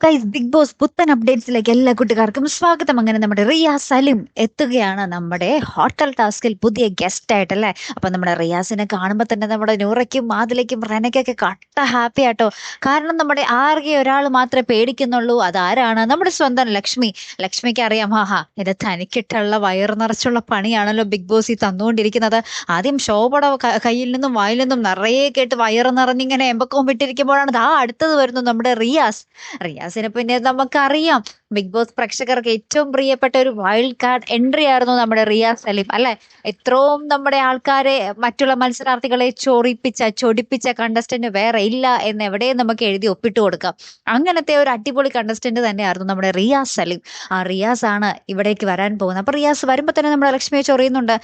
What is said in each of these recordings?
Guys, big boss പുത്തൻ അപ്ഡേറ്റ്സിലേക്ക് എല്ലാ കൂട്ടുകാർക്കും സ്വാഗതം. അങ്ങനെ നമ്മുടെ റിയ സലിം എത്തുകയാണ് നമ്മുടെ ഹോട്ടൽ ടാസ്കിൽ പുതിയ ഗസ്റ്റ് ആയിട്ടല്ലേ. അപ്പൊ നമ്മുടെ റിയാസിനെ കാണുമ്പോൾ തന്നെ നമ്മുടെ നൂറയ്ക്കും ആദിലേക്കും റെനയ്ക്കൊക്കെ കട്ട ഹാപ്പി ആട്ടോ. കാരണം നമ്മുടെ ആകെ ഒരാൾ മാത്രമേ പേടിക്കുന്നുള്ളൂ. അതാരാണ്? നമ്മുടെ സ്വന്തം ലക്ഷ്മി. ലക്ഷ്മിക്ക് അറിയാം, ഇത് തനിക്കിട്ടുള്ള വയറ് നിറച്ചുള്ള പണിയാണല്ലോ ബിഗ് ബോസ് ഈ തന്നുകൊണ്ടിരിക്കുന്നത്. ആദ്യം ശോഭയുടെ കയ്യിൽ നിന്നും വായിൽ നിന്നും നിറയെ കേട്ട് വയറ് നിറഞ്ഞിങ്ങനെ എമ്പക്കവും വിട്ടിരിക്കുമ്പോഴാണ് അടുത്തത് വരുന്നു നമ്മുടെ റിയാസിനെ പിന്നെ നമുക്കറിയാം, ബിഗ് ബോസ് പ്രേക്ഷകർക്ക് ഏറ്റവും പ്രിയപ്പെട്ട ഒരു വൈൽഡ് കാർഡ് എൻട്രി ആയിരുന്നു നമ്മുടെ റിയാസ് സലീം അല്ലെ. എത്രയും നമ്മുടെ ആൾക്കാരെ, മറ്റുള്ള മത്സരാർത്ഥികളെ ചൊടിപ്പിച്ച കണ്ടസ്റ്റന്റ് വേറെ ഇല്ല എന്ന് എവിടെയും നമുക്ക് എഴുതി ഒപ്പിട്ട് കൊടുക്കാം. അങ്ങനത്തെ ഒരു അടിപൊളി കണ്ടസ്റ്റന്റ് തന്നെയായിരുന്നു നമ്മുടെ റിയാസ് സലീം. ആ റിയാസ് ആണ് ഇവിടേക്ക് വരാൻ പോകുന്നത്. അപ്പൊ റിയാസ് വരുമ്പോ തന്നെ നമ്മുടെ ലക്ഷ്മിയെ ചൊറിയുന്നുണ്ട്,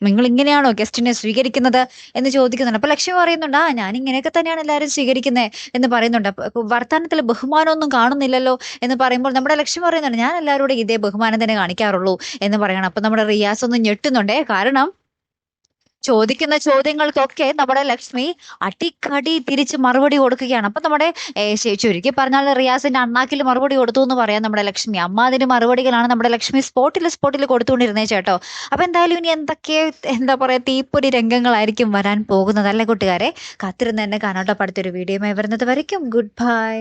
നിങ്ങൾ ഇങ്ങനെയാണോ ഗസ്റ്റിനെ സ്വീകരിക്കുന്നത് എന്ന് ചോദിക്കുന്നുണ്ട്. അപ്പൊ ലക്ഷ്മി പറയുന്നുണ്ട്, ഞാൻ ഇങ്ങനെയൊക്കെ തന്നെയാണ് എല്ലാവരും സ്വീകരിക്കുന്നത് എന്ന് പറയുന്നുണ്ട്. വർത്തമാനത്തിൽ ബഹുമാനമൊന്നും കാണുന്നില്ലല്ലോ എന്ന് പറയുമ്പോൾ നമ്മുടെ ലക്ഷ്മി പറയുന്നുണ്ട്, ഞാൻ എല്ലാവരോടും ഇതേ ബഹുമാനം തന്നെ കാണിക്കാറുള്ളൂ എന്ന് പറയണം. അപ്പൊ നമ്മുടെ റിയാസ് ഒന്ന് ഞെട്ടുന്നുണ്ടേ. കാരണം ചോദിക്കുന്ന ചോദ്യങ്ങൾക്കൊക്കെ നമ്മുടെ ലക്ഷ്മി അടിക്കടി തിരിച്ച് മറുപടി കൊടുക്കുകയാണ്. അപ്പൊ നമ്മുടെ ചുരുക്കി പറഞ്ഞാൽ റിയാസിന്റെ അണ്ണാക്കിൽ മറുപടി കൊടുത്തു എന്ന് പറയാം നമ്മുടെ ലക്ഷ്മി. അമ്മാതിരി മറുപടികളാണ് നമ്മുടെ ലക്ഷ്മി സ്പോട്ടിൽ കൊടുത്തുകൊണ്ടിരുന്നേ ചേട്ടോ. അപ്പൊ എന്തായാലും ഇനി എന്തൊക്കെ എന്താ പറയാ, തീപ്പൊരി രംഗങ്ങളായിരിക്കും വരാൻ പോകുന്നത് അല്ലേ കൂട്ടുകാരെ. കാത്തിരുന്ന് തന്നെ കാണാട്ടോ. അടുത്തൊരു വീഡിയോയുമായി വരുന്നത് വരയ്ക്കും ഗുഡ് ബൈ.